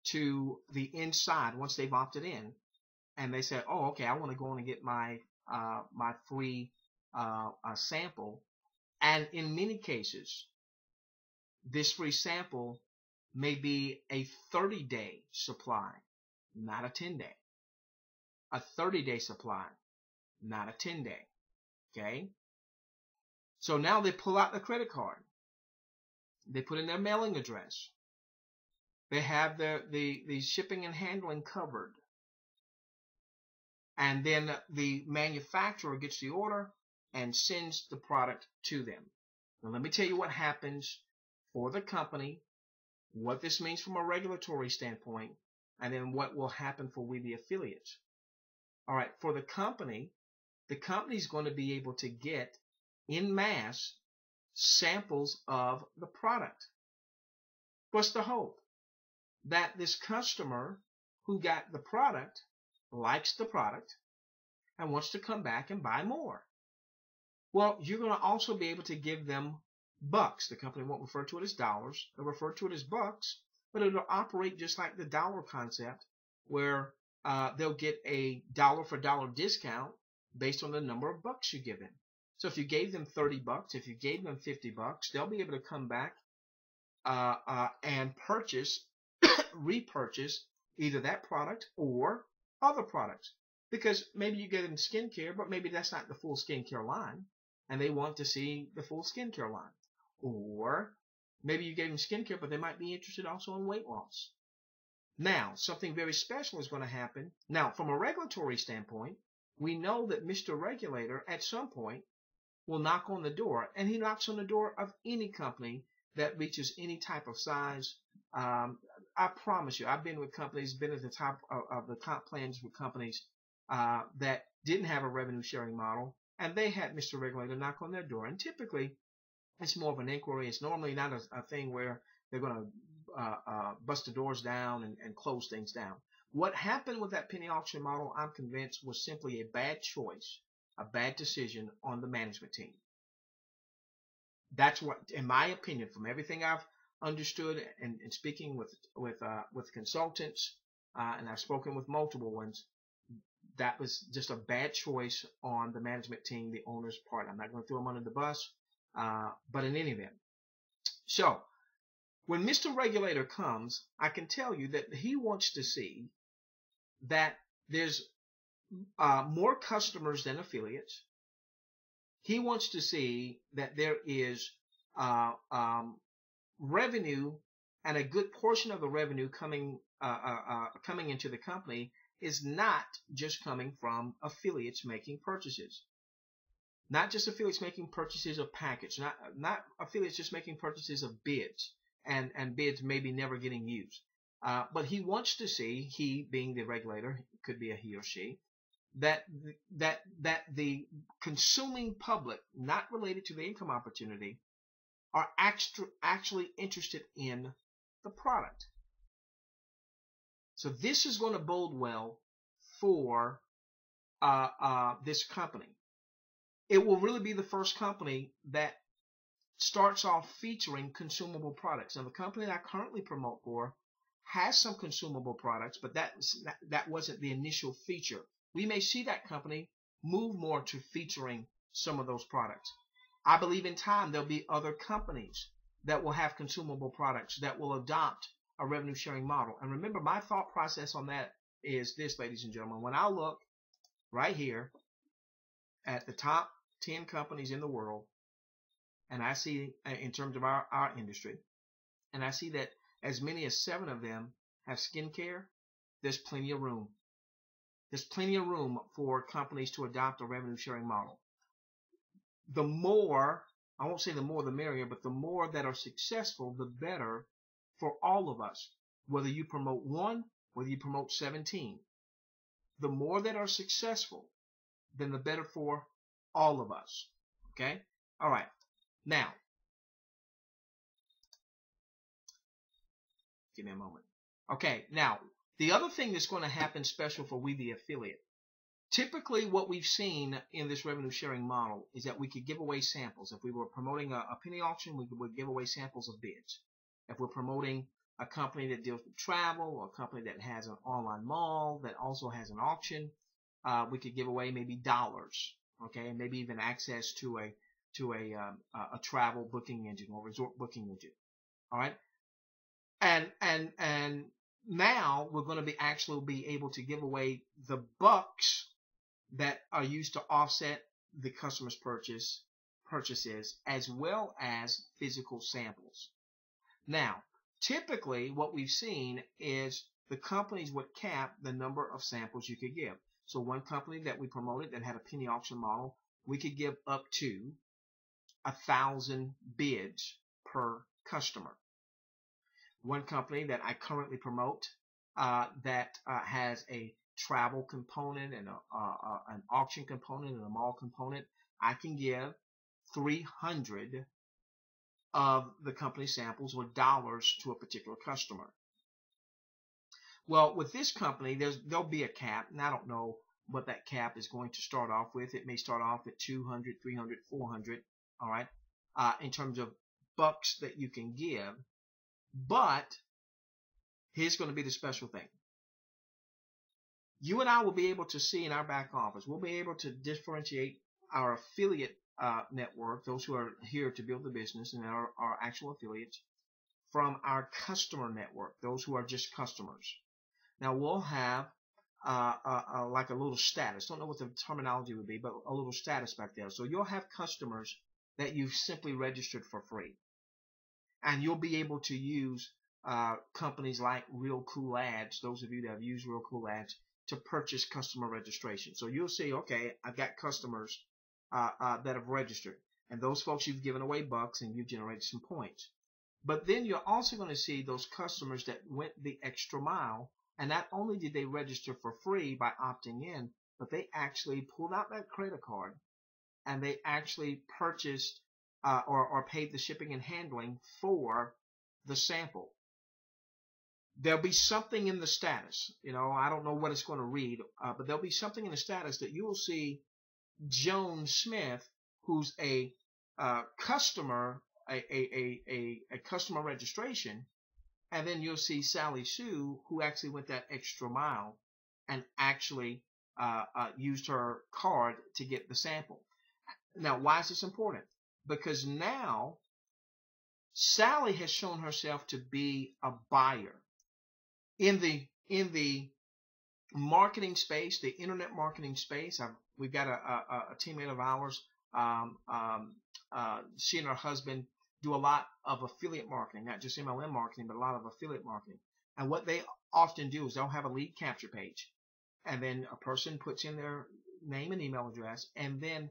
to the inside, once they've opted in, and they say, oh, okay, I want to go in and get my my free sample. And in many cases, this free sample may be a 30-day supply, not a 10-day. A 30-day supply. not a 10-day. Okay? So now they pull out the credit card. They put in their mailing address. They have the shipping and handling covered. And then the manufacturer gets the order and sends the product to them. Now let me tell you what happens for the company, what this means from a regulatory standpoint, and then what will happen for we the affiliates. All right, for the company is going to be able to get in mass samples of the product. What's the hope? That this customer who got the product likes the product and wants to come back and buy more. Well, you're going to also be able to give them bucks. The company won't refer to it as dollars. They'll refer to it as bucks, but it'll operate just like the dollar concept, where they'll get a dollar for dollar discount based on the number of bucks you give them. So if you gave them 30 bucks, if you gave them 50 bucks, they'll be able to come back and purchase, repurchase either that product or other products. Because maybe you get them skincare, but maybe that's not the full skincare line, and they want to see the full skincare line. Or maybe you gave them skincare, but they might be interested also in weight loss. Now, something very special is going to happen. Now, from a regulatory standpoint, we know that Mr. Regulator at some point will knock on the door, and he knocks on the door of any company that reaches any type of size. I promise you, I've been with companies, been at the top of the comp plans with companies that didn't have a revenue sharing model, and they had Mr. Regulator knock on their door. And typically, it's more of an inquiry. It's normally not a thing where they're going to bust the doors down and close things down. What happened with that penny auction model, I'm convinced, was simply a bad choice, a bad decision on the management team. That's what, in my opinion, from everything I've understood and speaking with consultants, and I've spoken with multiple ones, that was just a bad choice on the management team, the owner's part. I'm not going to throw them under the bus, but in any event. So, when Mr. Regulator comes, I can tell you that he wants to see that there's more customers than affiliates. He wants to see that there is revenue, and a good portion of the revenue coming into the company is not just coming from affiliates making purchases. Not just affiliates making purchases of package, not affiliates just making purchases of bids, and bids maybe never getting used. But he wants to see, he being the regulator, it could be a he or she, that the consuming public, not related to the income opportunity, are actually interested in the product. So this is going to bode well for this company. It will really be the first company that starts off featuring consumable products. Now, the company that I currently promote for has some consumable products, but that wasn't the initial feature. We may see that company move more to featuring some of those products. I believe in time there'll be other companies that will have consumable products that will adopt a revenue sharing model. And remember, my thought process on that is this, ladies and gentlemen. When I look right here at the top 10 companies in the world, and I see, in terms of our industry, and I see that as many as 7 of them have skincare, there's plenty of room. There's plenty of room for companies to adopt a revenue sharing model. The more, I won't say the more the merrier, but the more that are successful, the better for all of us. Whether you promote 1, whether you promote 17, the more that are successful, then the better for all of us. Okay? All right. Now, give me a moment. Okay, now, the other thing that's going to happen special for We the Affiliate, typically what we've seen in this revenue sharing model is that we could give away samples. If we were promoting a penny auction, we would give away samples of bids. If we're promoting a company that deals with travel, or a company that has an online mall that also has an auction, we could give away maybe dollars, okay, maybe even access to a travel booking engine or resort booking engine. All right, and now we're going to be able to give away the bucks that are used to offset the customer's purchases, as well as physical samples. Now, typically what we've seen is the companies would cap the number of samples you could give. So one company that we promoted that had a penny auction model, we could give up to 1,000 bids per customer. One company that I currently promote that has a travel component and an auction component and a mall component, I can give 300 of the company samples or dollars to a particular customer. Well, with this company, there'll be a cap, and I don't know what that cap is going to start off with. It may start off at 200, 300, 400, all right, in terms of bucks that you can give. But here's going to be the special thing. You and I will be able to see in our back office, we'll be able to differentiate our affiliate network, those who are here to build the business and are actual affiliates, from our customer network, those who are just customers. Now we'll have like a little status. Don't know what the terminology would be, but a little status back there. So you'll have customers that you've simply registered for free. And you'll be able to use companies like Real Cool Ads, those of you that have used Real Cool Ads, to purchase customer registration. So you'll see, okay, I've got customers that have registered. And those folks, you've given away bucks and you've generated some points. But then you're also going to see those customers that went the extra mile. And not only did they register for free by opting in, but they actually pulled out that credit card and they actually purchased or paid the shipping and handling for the sample. There'll be something in the status. You know, I don't know what it's going to read, but there'll be something in the status that you will see Joan Smith, who's a customer, a customer registration, and then you'll see Sally Sue, who actually went that extra mile and actually used her card to get the sample. Now, why is this important? Because now Sally has shown herself to be a buyer in the marketing space, the internet marketing space. We've got a teammate of ours. She and her husband do a lot of affiliate marketing, not just MLM marketing, but a lot of affiliate marketing. And what they often do is they'll have a lead capture page, and then a person puts in their name and email address, and then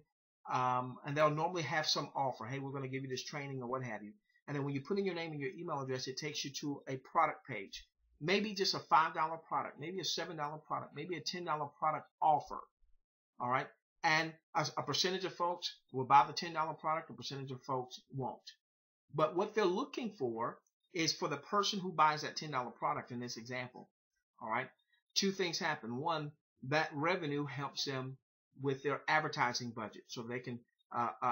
and they'll normally have some offer. Hey, we're going to give you this training or what have you. And then when you put in your name and your email address, it takes you to a product page. Maybe just a $5 product, maybe a $7 product, maybe a $10 product offer. All right. And a percentage of folks will buy the $10 product, a percentage of folks won't. But what they're looking for is for the person who buys that $10 product in this example. All right. Two things happen. One, that revenue helps them with their advertising budget so they can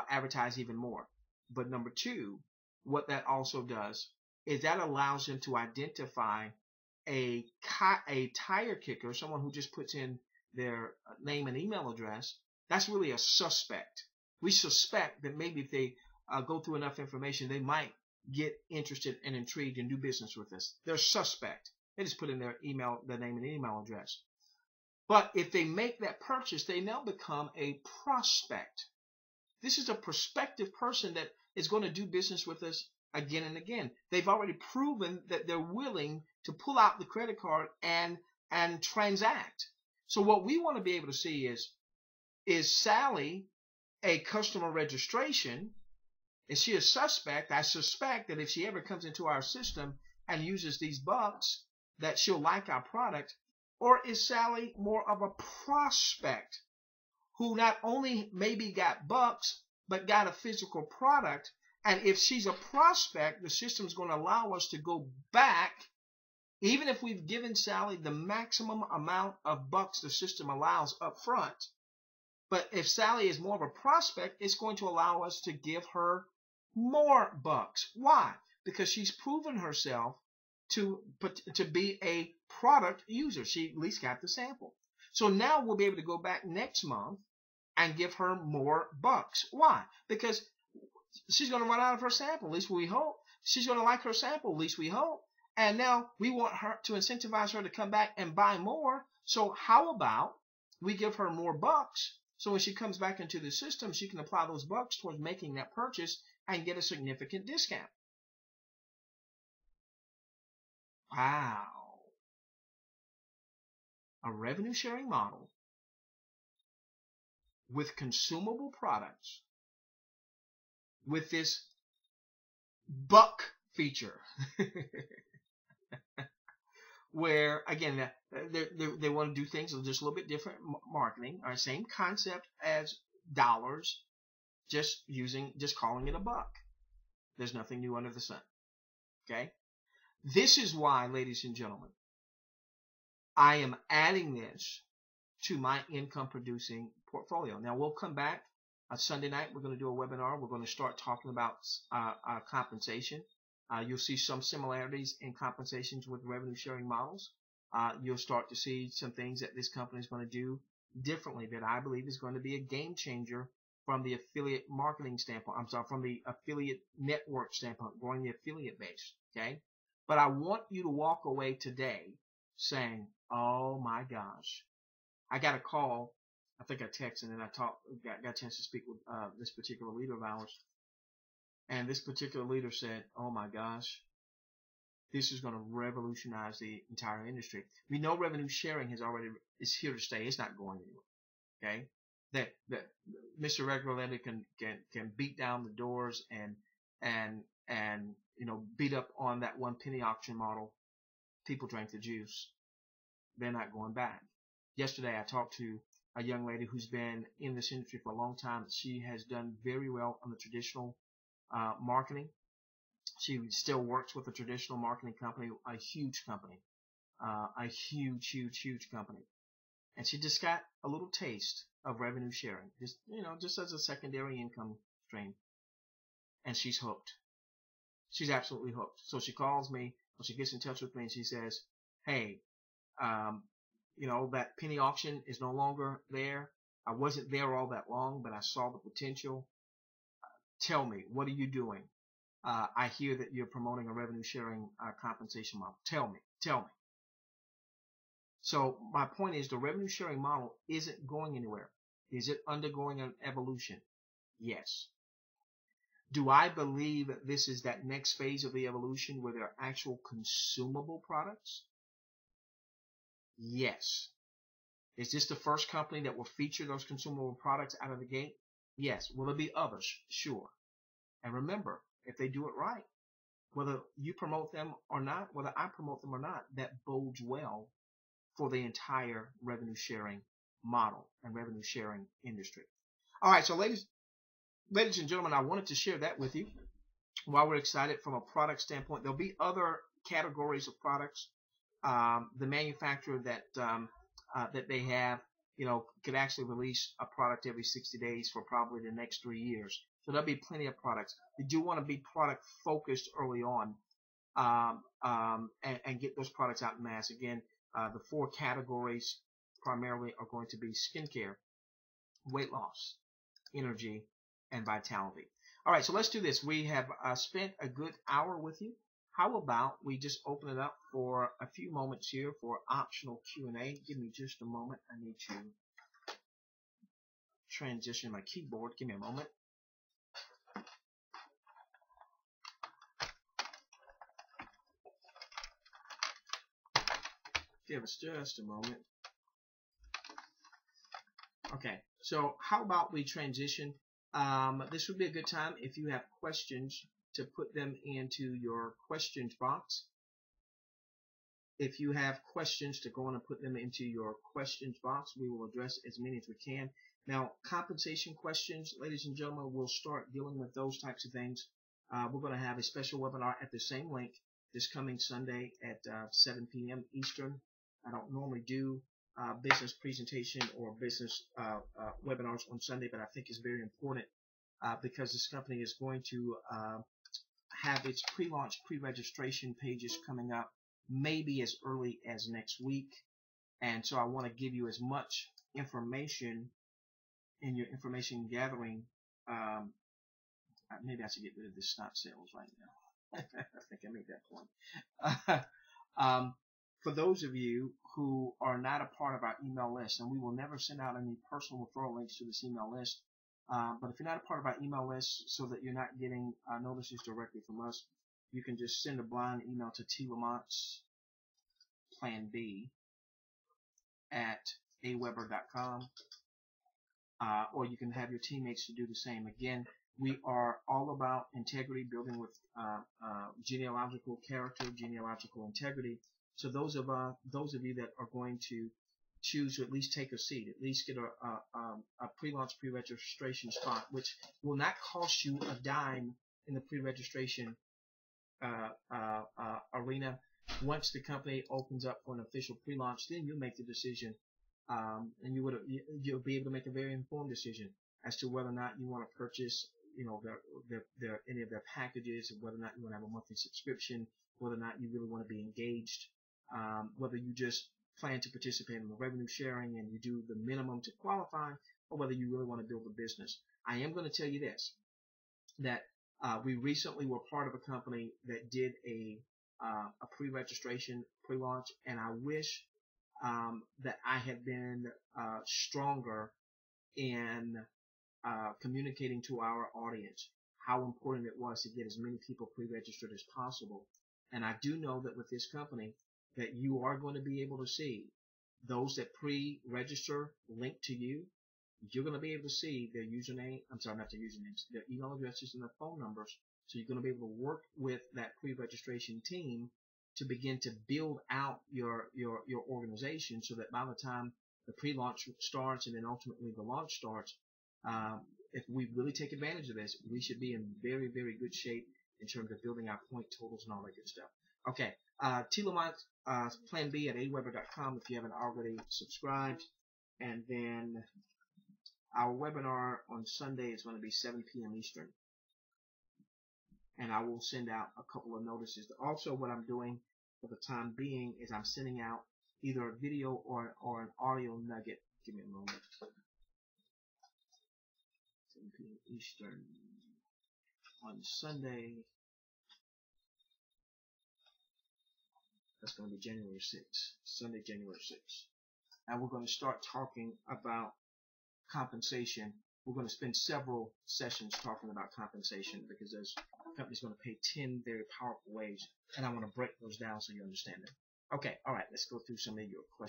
advertise even more. But number two, what that also does is that allows them to identify a tire kicker, someone who just puts in their name and email address. That's really a suspect. We suspect that maybe if they go through enough information, they might get interested and intrigued and do business with us. They're suspect. They just put in their email, their name and email address. But if they make that purchase, they now become a prospect. This is a prospective person that is going to do business with us again and again. They've already proven that they're willing to pull out the credit card and transact. So what we want to be able to see is Sally a customer registration? Is she a suspect? I suspect that if she ever comes into our system and uses these bucks, that she'll like our product. Or is Sally more of a prospect who not only maybe got bucks, but got a physical product? And if she's a prospect, the system's going to allow us to go back, even if we've given Sally the maximum amount of bucks the system allows up front. But if Sally is more of a prospect, it's going to allow us to give her more bucks. Why? Because she's proven herself to be a product user. She at least got the sample. So now we'll be able to go back next month and give her more bucks. Why? Because she's going to run out of her sample, at least we hope. She's going to like her sample, at least we hope. And now we want her to incentivize her to come back and buy more. So how about we give her more bucks. So when she comes back into the system, she can apply those bucks towards making that purchase and get a significant discount. Wow. A revenue sharing model with consumable products with this buck feature. Where, again, they want to do things just a little bit different marketing, or same concept as dollars, just calling it a buck. There's nothing new under the sun. Okay? This is why, ladies and gentlemen, I am adding this to my income producing portfolio. Now we'll come back Sunday night. We're going to do a webinar. We're going to start talking about compensation. You'll see some similarities in compensations with revenue sharing models. You'll start to see some things that this company is going to do differently that I believe is going to be a game changer from the affiliate marketing standpoint. I'm sorry, from the affiliate network standpoint, growing the affiliate base. Okay. But I want you to walk away today saying, oh my gosh, I got a call. I think I texted and then I got a chance to speak with this particular leader of ours. And this particular leader said, oh my gosh, this is going to revolutionize the entire industry. We know revenue sharing is here to stay. It's not going anywhere. Okay? That Mr. Regularly can beat down the doors and beat up on that one penny auction model. People drank the juice. They're not going back. Yesterday I talked to a young lady who's been in this industry for a long time. She has done very well on the traditional marketing. She still works with a traditional marketing company, a huge company, a huge company. And she just got a little taste of revenue sharing, just as a secondary income stream. And she's hooked. She's absolutely hooked. So she calls me, or she gets in touch with me, and she says, hey, that penny auction is no longer there. I wasn't there all that long, but I saw the potential. Tell me, what are you doing? I hear that you're promoting a revenue sharing compensation model. Tell me. So my point is, the revenue sharing model isn't going anywhere. Is it undergoing an evolution? Yes. Do I believe that this is that next phase of the evolution where there are actual consumable products? Yes. Is this the first company that will feature those consumable products out of the gate? Yes. Will there be others? Sure. And remember, if they do it right, whether you promote them or not, whether I promote them or not, that bodes well for the entire revenue sharing model and revenue sharing industry. All right, so ladies and gentlemen, I wanted to share that with you. While we're excited from a product standpoint, there'll be other categories of products. The manufacturer that they have, could actually release a product every 60 days for probably the next 3 years. So there'll be plenty of products. You do want to be product focused early on, and get those products out in mass. Again, the 4 categories primarily are going to be skincare, weight loss, energy, and vitality. All right, so let's do this. We have spent a good hour with you. How about we just open it up for a few moments here for optional Q&A. Give me just a moment. I need to transition my keyboard. Give me a moment. Give us just a moment. Okay, so how about we transition? This would be a good time if you have questions to put them into your questions box. If you have questions, to go on and put them into your questions box. We will address as many as we can. Now, compensation questions, ladies and gentlemen, we'll start dealing with those types of things. We're going to have a special webinar at the same link this coming Sunday at 7 p.m. Eastern. I don't normally do business presentation or business webinars on Sunday, but I think it's very important because this company is going to have its pre-launch, pre-registration pages coming up maybe as early as next week. And so I want to give you as much information in your information gathering. Maybe I should get rid of this stop sales right now. I think I made that point. For those of you who are not a part of our email list, and we will never send out any personal referral links to this email list. But if you're not a part of our email list, so that you're not getting notices directly from us, you can just send a blind email to tlamontplanb@aweber.com, or you can have your teammates to do the same. Again, we are all about integrity, building with genealogical character, genealogical integrity. So those of you that are going to choose to at least take a seat, at least get a pre-launch pre-registration spot, which will not cost you a dime in the pre-registration arena. Once the company opens up for an official pre-launch, then you'll make the decision, and you'll be able to make a very informed decision as to whether or not you want to purchase, any of their packages, and whether or not you want to have a monthly subscription, whether or not you really want to be engaged, whether you just plan to participate in the revenue sharing and you do the minimum to qualify, or whether you really want to build a business. I am going to tell you this, that we recently were part of a company that did a pre-registration pre-launch, and I wish that I had been stronger in communicating to our audience how important it was to get as many people pre-registered as possible. And I do know that with this company, that you are going to be able to see those that pre-register linked to you. You're going to be able to see their username, not their usernames, their email addresses and their phone numbers. So you're going to be able to work with that pre-registration team to begin to build out your organization, so that by the time the pre-launch starts and then ultimately the launch starts, if we really take advantage of this, we should be in very, very good shape in terms of building our point totals and all that good stuff. Okay, tlamontplanb@aweber.com if you haven't already subscribed. And then our webinar on Sunday is going to be 7 p.m. Eastern. And I will send out a couple of notices. Also, what I'm doing for the time being is I'm sending out either a video or an audio nugget. Give me a moment. 7 p.m. Eastern on Sunday. That's going to be January 6th, Sunday, January 6th. And we're going to start talking about compensation. We're going to spend several sessions talking about compensation, because there's companies going to pay 10 very powerful ways, and I want to break those down so you understand them. Okay, all right, let's go through some of your questions.